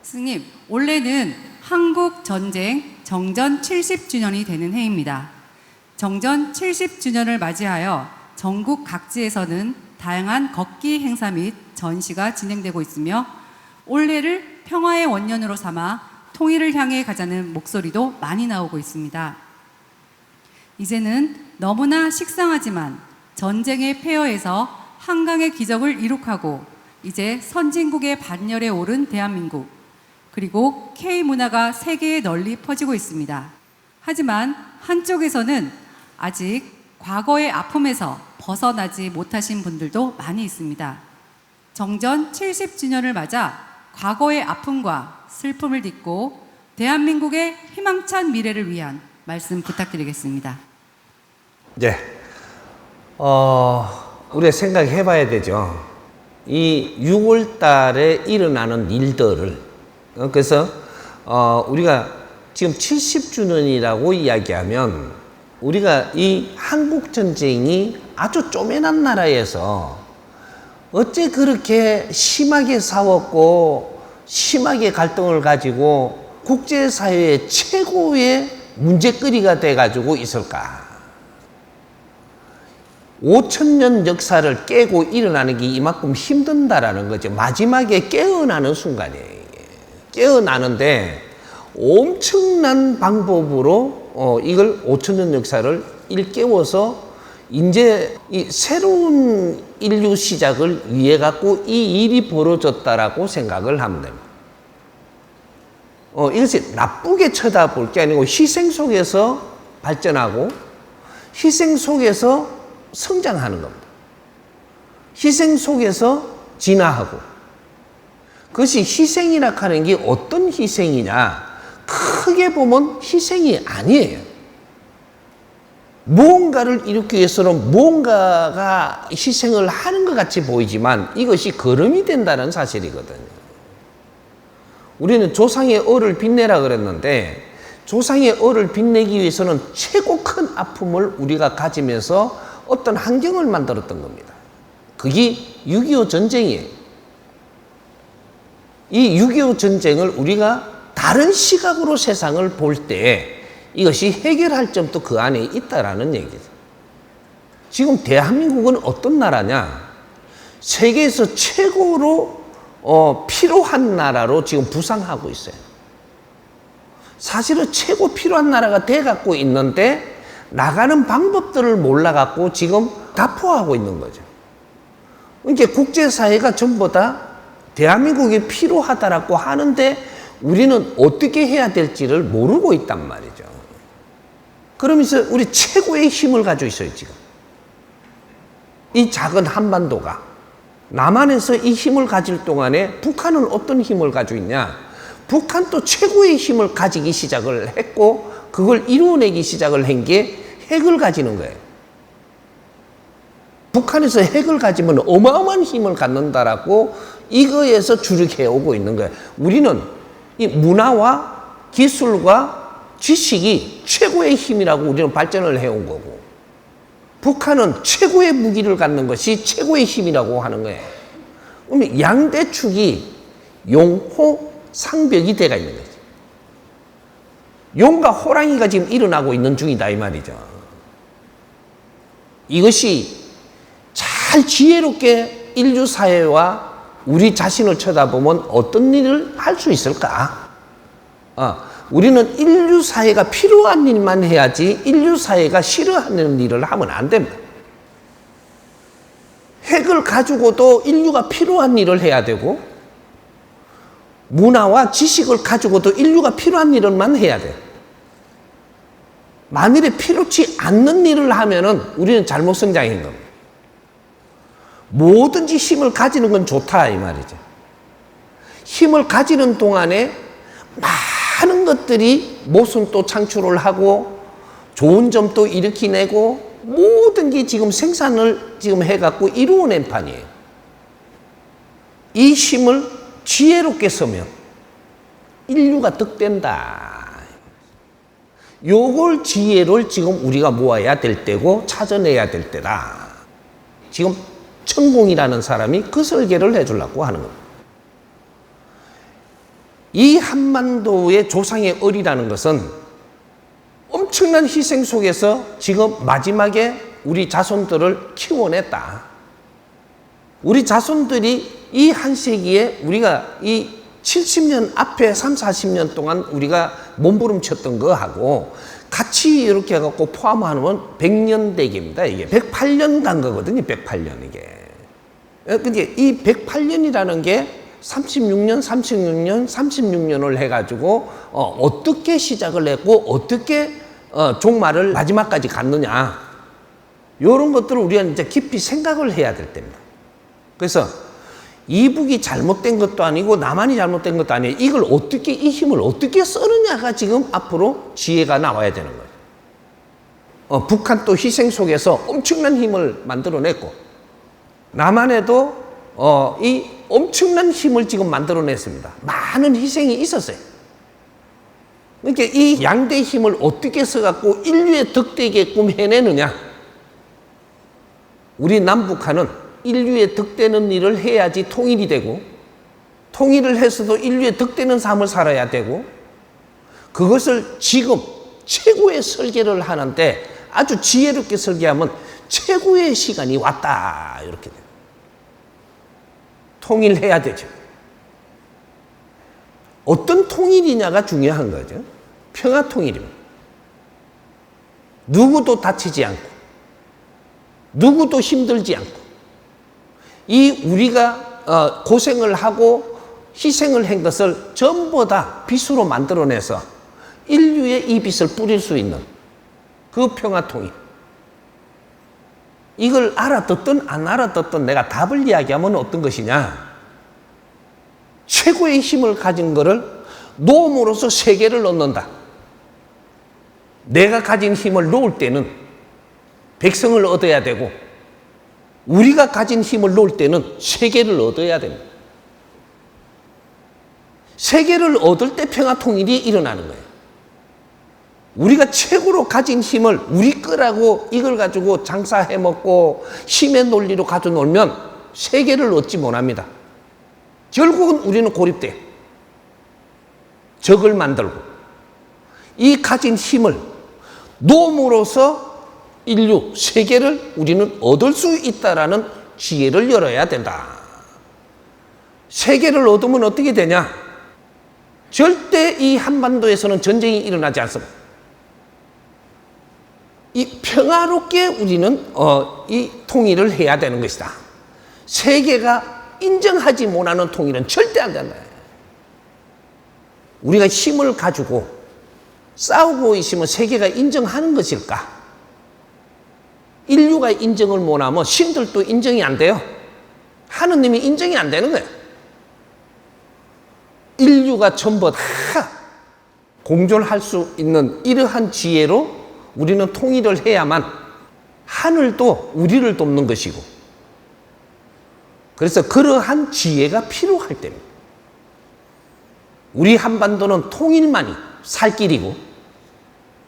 스님, 올해는 한국 전쟁 정전 70주년이 되는 해입니다. 정전 70주년을 맞이하여 전국 각지에서는 다양한 걷기 행사 및 전시가 진행되고 있으며 올해를 평화의 원년으로 삼아 통일을 향해 가자는 목소리도 많이 나오고 있습니다. 이제는 너무나 식상하지만 전쟁의 폐허에서 한강의 기적을 이룩하고 이제 선진국의 반열에 오른 대한민국, 그리고 K문화가 세계에 널리 퍼지고 있습니다. 하지만 한쪽에서는 아직 과거의 아픔에서 벗어나지 못하신 분들도 많이 있습니다. 정전 70주년을 맞아 과거의 아픔과 슬픔을 딛고 대한민국의 희망찬 미래를 위한 말씀 부탁드리겠습니다. 네, 우리가 생각해 봐야 되죠. 이 6월 달에 일어나는 일들을, 그래서 우리가 지금 70주년이라고 이야기하면 우리가 이 한국 전쟁이 아주 쪼매난 나라에서 어째 그렇게 심하게 싸웠고 심하게 갈등을 가지고 국제사회의 최고의 문제거리가 돼가지고 있을까? 5000년 역사를 깨고 일어나는 게 이만큼 힘든다라는 거죠. 마지막에 깨어나는 순간이에요. 깨어나는데 엄청난 방법으로 이걸 5000년 역사를 일깨워서 이제 이 새로운 인류 시작을 위해 갖고 이 일이 벌어졌다라고 생각을 하면 됩니다. 이것이 나쁘게 쳐다볼 게 아니고 희생 속에서 발전하고 희생 속에서 성장하는 겁니다. 희생 속에서 진화하고. 그것이 희생이라 하는 게 어떤 희생이냐? 크게 보면 희생이 아니에요. 무언가를 이루기 위해서는 무언가가 희생을 하는 것 같이 보이지만 이것이 거름이 된다는 사실이거든요. 우리는 조상의 얼을 빛내라 그랬는데 조상의 얼을 빛내기 위해서는 최고 큰 아픔을 우리가 가지면서 어떤 환경을 만들었던 겁니다. 그게 6.25 전쟁이에요. 이 6.25 전쟁을 우리가 다른 시각으로 세상을 볼 때 이것이 해결할 점도 그 안에 있다라는 얘기죠. 지금 대한민국은 어떤 나라냐? 세계에서 최고로 필요한 나라로 지금 부상하고 있어요. 사실은 최고 필요한 나라가 돼갖고 있는데 나가는 방법들을 몰라갖고 지금 다포하고 있는 거죠. 그러니까 국제사회가 전부 다 대한민국이 필요하다라고 하는데 우리는 어떻게 해야 될지를 모르고 있단 말이죠. 그러면서 우리 최고의 힘을 가지고 있어요, 지금. 이 작은 한반도가. 남한에서 이 힘을 가질 동안에 북한은 어떤 힘을 가지고 있냐? 북한도 최고의 힘을 가지기 시작을 했고 그걸 이루어내기 시작을 한 게 핵을 가지는 거예요. 북한에서 핵을 가지면 어마어마한 힘을 갖는다라고 이거에서 주력해오고 있는 거예요. 우리는 이 문화와 기술과 지식이 최고의 힘이라고 우리는 발전을 해온 거고 북한은 최고의 무기를 갖는 것이 최고의 힘이라고 하는 거예요. 그러면 양대축이 용호상벽이 돼가 있는 거죠. 용과 호랑이가 지금 일어나고 있는 중이다 이 말이죠. 이것이 잘 지혜롭게 인류 사회와 우리 자신을 쳐다보면 어떤 일을 할 수 있을까? 우리는 인류 사회가 필요한 일만 해야지 인류 사회가 싫어하는 일을 하면 안 됩니다. 핵을 가지고도 인류가 필요한 일을 해야 되고 문화와 지식을 가지고도 인류가 필요한 일만 해야 돼요. 만일에 필요치 않는 일을 하면은 우리는 잘못 성장한 겁니다. 뭐든지 힘을 가지는 건 좋다 이 말이죠. 힘을 가지는 동안에 많은 것들이 모순도 창출을 하고 좋은 점도 일으키내고 모든 게 지금 생산을 지금 해갖고 이루어낸 판이에요. 이 힘을 지혜롭게 쓰면 인류가 득된다. 요걸 지혜를 지금 우리가 모아야 될 때고 찾아내야 될 때다. 지금 천공이라는 사람이 그 설계를 해주려고 하는 겁니다. 이 한반도의 조상의 을이라는 것은 엄청난 희생 속에서 지금 마지막에 우리 자손들을 키워냈다. 우리 자손들이 이 한 세기에 우리가 이 70년 앞에 3, 40년 동안 우리가 몸부림쳤던 거하고 같이 이렇게 해갖고 포함하면 100년 대기입니다. 이게 108년 간 거거든요. 108년 이게. 근데 이 108년이라는 게 36년을 해가지고 어떻게 시작을 했고 어떻게 종말을 마지막까지 갔느냐. 이런 것들을 우리가 이제 깊이 생각을 해야 될 때입니다. 그래서 이북이 잘못된 것도 아니고 남한이 잘못된 것도 아니에요. 이걸 어떻게, 이 힘을 어떻게 쓰느냐가 지금 앞으로 지혜가 나와야 되는 거예요. 북한 또 희생 속에서 엄청난 힘을 만들어냈고, 남한에도 이 엄청난 힘을 지금 만들어냈습니다. 많은 희생이 있었어요. 그러니까 이 양대 힘을 어떻게 써갖고 인류에 득되게끔 해내느냐. 우리 남북한은 인류에 득되는 일을 해야지 통일이 되고, 통일을 해서도 인류에 득되는 삶을 살아야 되고, 그것을 지금 최고의 설계를 하는데 아주 지혜롭게 설계하면 최고의 시간이 왔다. 이렇게 돼요. 통일해야 되죠. 어떤 통일이냐가 중요한 거죠. 평화 통일입니다. 누구도 다치지 않고, 누구도 힘들지 않고, 이 우리가 고생을 하고 희생을 한 것을 전부 다 빚으로 만들어내서 인류의 이 빚을 뿌릴 수 있는 그 평화 통일. 이걸 알아듣든 안 알아듣든 내가 답을 이야기하면 어떤 것이냐. 최고의 힘을 가진 것을 놓음으로써 세계를 얻는다. 내가 가진 힘을 놓을 때는 백성을 얻어야 되고, 우리가 가진 힘을 놓을 때는 세계를 얻어야 됩니다. 세계를 얻을 때 평화 통일이 일어나는 거예요. 우리가 최고로 가진 힘을 우리 거라고 이걸 가지고 장사해 먹고 힘의 논리로 가져 놀면 세계를 얻지 못합니다. 결국은 우리는 고립돼요. 적을 만들고 이 가진 힘을 놓음으로써 인류, 세계를 우리는 얻을 수 있다라는 지혜를 열어야 된다. 세계를 얻으면 어떻게 되냐? 절대 이 한반도에서는 전쟁이 일어나지 않습니다. 이 평화롭게 우리는 이 통일을 해야 되는 것이다. 세계가 인정하지 못하는 통일은 절대 안 된다. 우리가 힘을 가지고 싸우고 있으면 세계가 인정하는 것일까? 인류가 인정을 못하면 신들도 인정이 안 돼요. 하느님이 인정이 안 되는 거예요. 인류가 전부 다 공존할 수 있는 이러한 지혜로 우리는 통일을 해야만 하늘도 우리를 돕는 것이고, 그래서 그러한 지혜가 필요할 때입니다. 우리 한반도는 통일만이 살 길이고,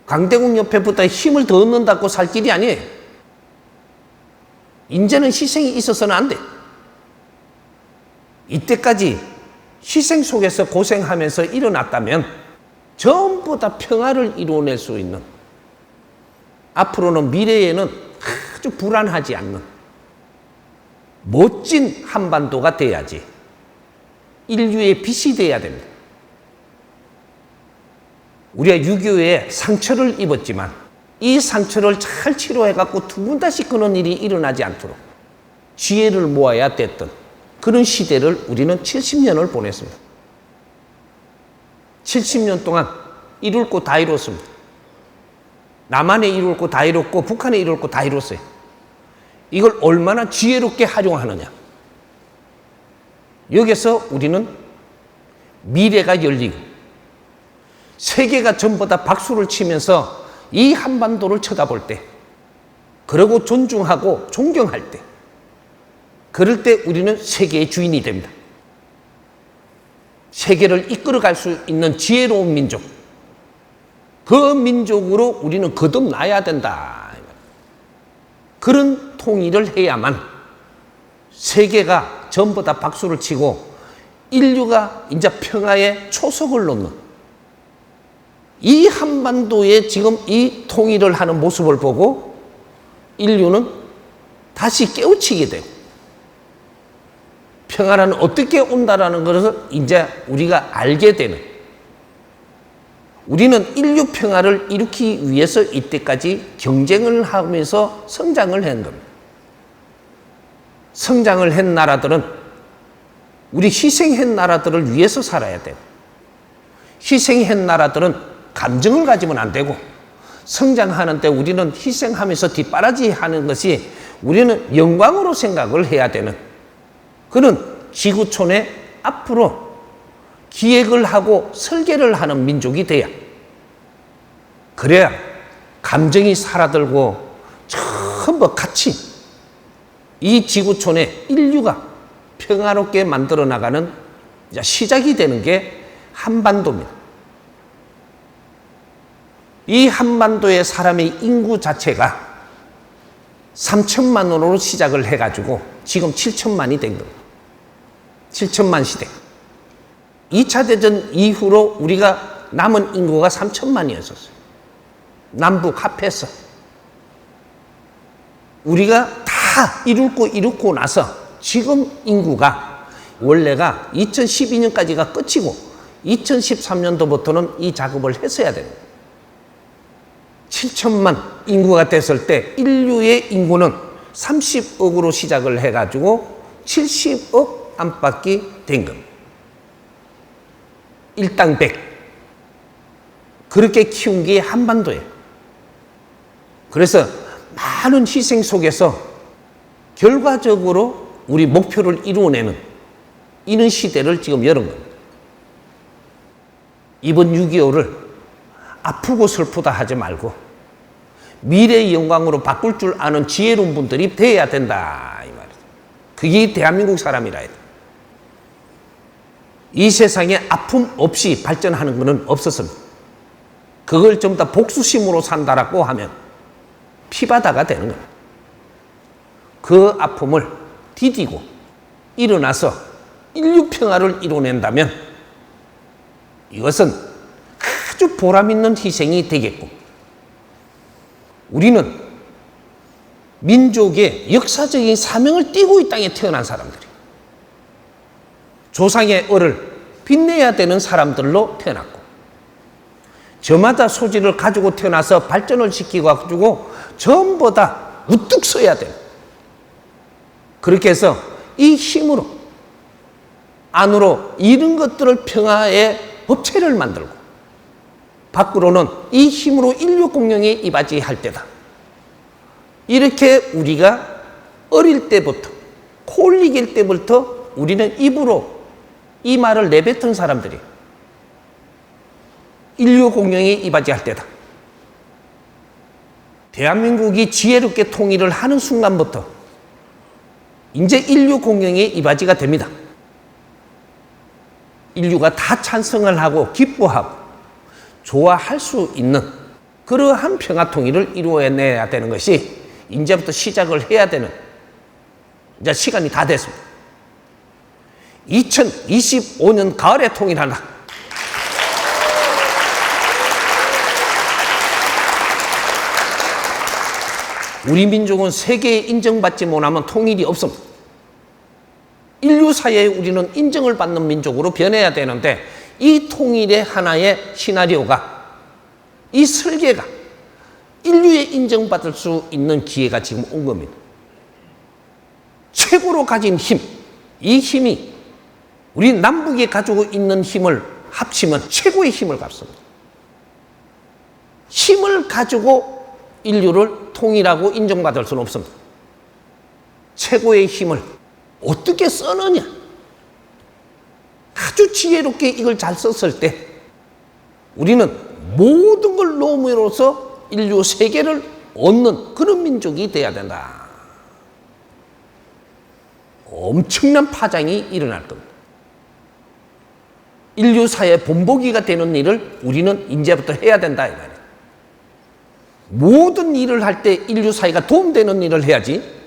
강대국 옆에 붙어 힘을 더 얻는다고 살 길이 아니에요. 이제는 희생이 있어서는 안 돼. 이때까지 희생 속에서 고생하면서 일어났다면 전부 다 평화를 이루어낼 수 있는, 앞으로는 미래에는 아주 불안하지 않는 멋진 한반도가 돼야지 인류의 빛이 돼야 됩니다. 우리가 6.25에 상처를 입었지만 이 상처를 잘 치료해갖고 두 번 다시 그런 일이 일어나지 않도록 지혜를 모아야 됐던 그런 시대를 우리는 70년을 보냈습니다. 70년 동안 이룰 거 다 이뤘습니다. 남한에 이룰 거 다 이뤘고 북한에 이룰 거 다 이뤘어요. 이걸 얼마나 지혜롭게 활용하느냐. 여기서 우리는 미래가 열리고 세계가 전부 다 박수를 치면서 이 한반도를 쳐다볼 때, 그러고 존중하고 존경할 때, 그럴 때 우리는 세계의 주인이 됩니다. 세계를 이끌어갈 수 있는 지혜로운 민족, 그 민족으로 우리는 거듭나야 된다. 그런 통일을 해야만 세계가 전부 다 박수를 치고 인류가 이제 평화의 초석을 놓는 이 한반도에 지금 이 통일을 하는 모습을 보고 인류는 다시 깨우치게 되고 평화는 어떻게 온다라는 것을 이제 우리가 알게 되는, 우리는 인류 평화를 일으키기 위해서 이때까지 경쟁을 하면서 성장을 한 겁니다. 성장을 한 나라들은 우리 희생한 나라들을 위해서 살아야 되고, 희생한 나라들은 감정을 가지면 안 되고, 성장하는데 우리는 희생하면서 뒷바라지 하는 것이 우리는 영광으로 생각을 해야 되는 그런 지구촌에 앞으로 기획을 하고 설계를 하는 민족이 돼야, 그래야 감정이 살아들고 전부 같이 이 지구촌에 인류가 평화롭게 만들어 나가는 시작이 되는 게 한반도입니다. 이 한반도의 사람의 인구 자체가 3천만으로 시작을 해가지고 지금 7천만이 된 겁니다. 7천만 시대. 2차 대전 이후로 우리가 남은 인구가 3천만이었었어요. 남북 합해서. 우리가 다 이루고 나서 지금 인구가 원래가 2012년까지가 끝이고 2013년도부터는 이 작업을 했어야 됩니다. 7천만 인구가 됐을 때 인류의 인구는 30억으로 시작을 해가지고 70억 안팎이 된 겁니다. 일당 100. 그렇게 키운 게 한반도예요. 그래서 많은 희생 속에서 결과적으로 우리 목표를 이루어내는 이런 시대를 지금 열은 겁니다. 이번 6.25를 아프고 슬프다 하지 말고 미래의 영광으로 바꿀 줄 아는 지혜로운 분들이 돼야 된다, 이 말이죠. 그게 대한민국 사람이라 해요. 이 세상에 아픔 없이 발전하는 것은 없었습니다. 그걸 좀 더 복수심으로 산다라고 하면 피바다가 되는 겁니다. 그 아픔을 디디고 일어나서 인류 평화를 이뤄낸다면 이것은 아주 보람 있는 희생이 되겠고, 우리는 민족의 역사적인 사명을 띠고 이 땅에 태어난 사람들이에요. 조상의 을을 빛내야 되는 사람들로 태어났고, 저마다 소질을 가지고 태어나서 발전을 시키고 가지고 전부 다 우뚝 서야 돼요. 그렇게 해서 이 힘으로 안으로 이런 것들을 평화의 법체를 만들고, 밖으로는 이 힘으로 인류 공영에 이바지할 때다. 이렇게 우리가 어릴 때부터, 콜릭일 때부터 우리는 입으로 이 말을 내뱉은 사람들이 인류 공영에 이바지할 때다. 대한민국이 지혜롭게 통일을 하는 순간부터 이제 인류 공영에 이바지가 됩니다. 인류가 다 찬성을 하고 기뻐하고 좋아할 수 있는 그러한 평화 통일을 이루어내야 되는 것이 이제부터 시작을 해야 되는 이제 시간이 다 됐습니다. 2025년 가을에 통일한다. 우리 민족은 세계에 인정받지 못하면 통일이 없습니다. 인류 사회에 우리는 인정을 받는 민족으로 변해야 되는데, 이 통일의 하나의 시나리오가, 이 설계가 인류에 인정받을 수 있는 기회가 지금 온 겁니다. 최고로 가진 힘, 이 힘이 우리 남북이 가지고 있는 힘을 합치면 최고의 힘을 갖습니다. 힘을 가지고 인류를 통일하고 인정받을 수는 없습니다. 최고의 힘을 어떻게 쓰느냐, 아주 지혜롭게 이걸 잘 썼을 때 우리는 모든 걸 놓음으로써 인류 세계를 얻는 그런 민족이 돼야 된다. 엄청난 파장이 일어날 겁니다. 인류 사회의 본보기가 되는 일을 우리는 이제부터 해야 된다, 이 말이에요. 모든 일을 할 때 인류 사회가 도움되는 일을 해야지,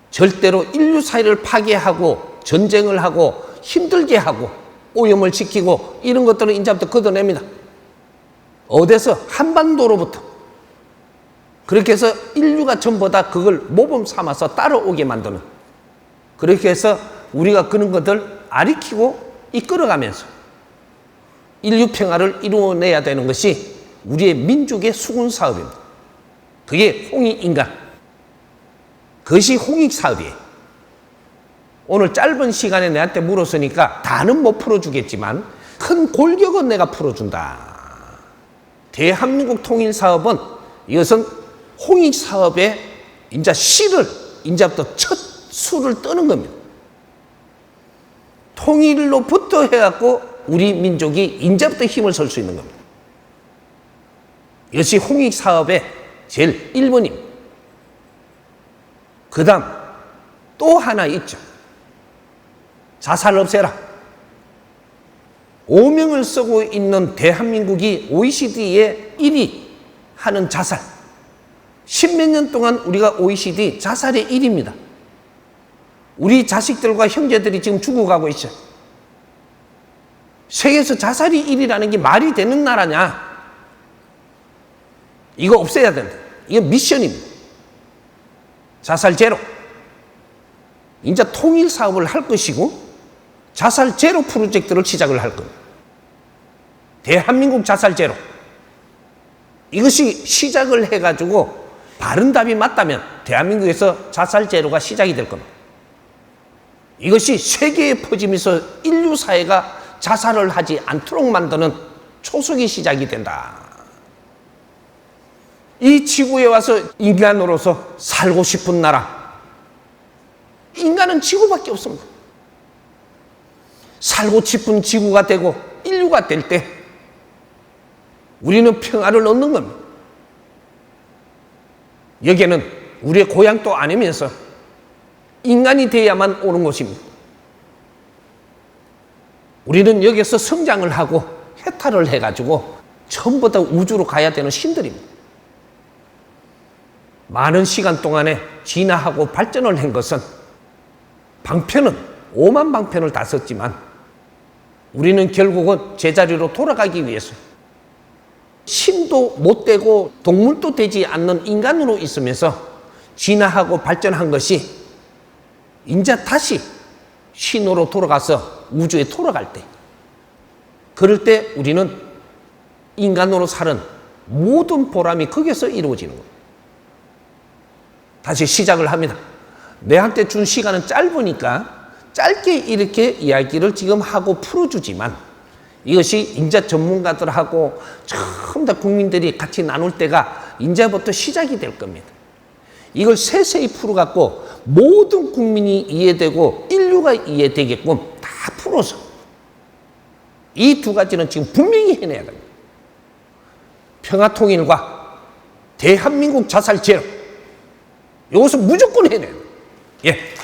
절대로 인류 사회를 파괴하고 전쟁을 하고 힘들게 하고 오염을 시키고 이런 것들을 이제부터 걷어냅니다. 어디서? 한반도로부터. 그렇게 해서 인류가 전부 다 그걸 모범 삼아서 따라오게 만드는, 그렇게 해서 우리가 그런 것들 아리키고 이끌어가면서 인류 평화를 이루어내야 되는 것이 우리의 민족의 수군 사업입니다. 그게 홍익인간, 그것이 홍익사업이에요. 오늘 짧은 시간에 내한테 물었으니까 다는 못 풀어주겠지만 큰 골격은 내가 풀어준다. 대한민국 통일사업은 이것은 홍익사업의 이제 씨를 이제부터 첫 수를 뜨는 겁니다. 통일로부터 해갖고 우리 민족이 이제부터 힘을 쓸 수 있는 겁니다. 이것이 홍익사업의 제일 1번입니다. 그 다음 또 하나 있죠. 자살 없애라. 오명을 쓰고 있는 대한민국이 OECD에 1위 하는 자살. 10몇 년 동안 우리가 OECD 자살의 1위입니다. 우리 자식들과 형제들이 지금 죽어가고 있어요. 세계에서 자살이 1위라는 게 말이 되는 나라냐? 이거 없애야 된다. 이거 미션입니다. 자살 제로. 이제 통일 사업을 할 것이고 자살 제로 프로젝트를 시작을 할 겁니다. 대한민국 자살 제로. 이것이 시작을 해가지고 바른 답이 맞다면 대한민국에서 자살 제로가 시작이 될 겁니다. 이것이 세계에 퍼지면서 인류 사회가 자살을 하지 않도록 만드는 초석이 시작이 된다. 이 지구에 와서 인간으로서 살고 싶은 나라. 인간은 지구밖에 없습니다. 살고 싶은 지구가 되고 인류가 될 때 우리는 평화를 얻는 겁니다. 여기에는 우리의 고향도 아니면서 인간이 되어야만 오는 것입니다. 우리는 여기서 성장을 하고 해탈을 해가지고 전부 다 우주로 가야 되는 신들입니다. 많은 시간 동안에 진화하고 발전을 한 것은 방편은 5만 방편을 다 썼지만 우리는 결국은 제자리로 돌아가기 위해서 신도 못 되고 동물도 되지 않는 인간으로 있으면서 진화하고 발전한 것이 이제 다시 신으로 돌아가서 우주에 돌아갈 때, 그럴 때 우리는 인간으로 사는 모든 보람이 거기서 이루어지는 겁니다. 다시 시작을 합니다. 내한테 준 시간은 짧으니까 짧게 이렇게 이야기를 지금 하고 풀어주지만 이것이 인자 전문가들하고 처음 다 국민들이 같이 나눌 때가 이제부터 시작이 될 겁니다. 이걸 세세히 풀어갖고 모든 국민이 이해되고 인류가 이해되게끔 다 풀어서 이 두 가지는 지금 분명히 해내야 됩니다. 평화통일과 대한민국 자살 제로, 이것은 무조건 해내야 돼요. 예.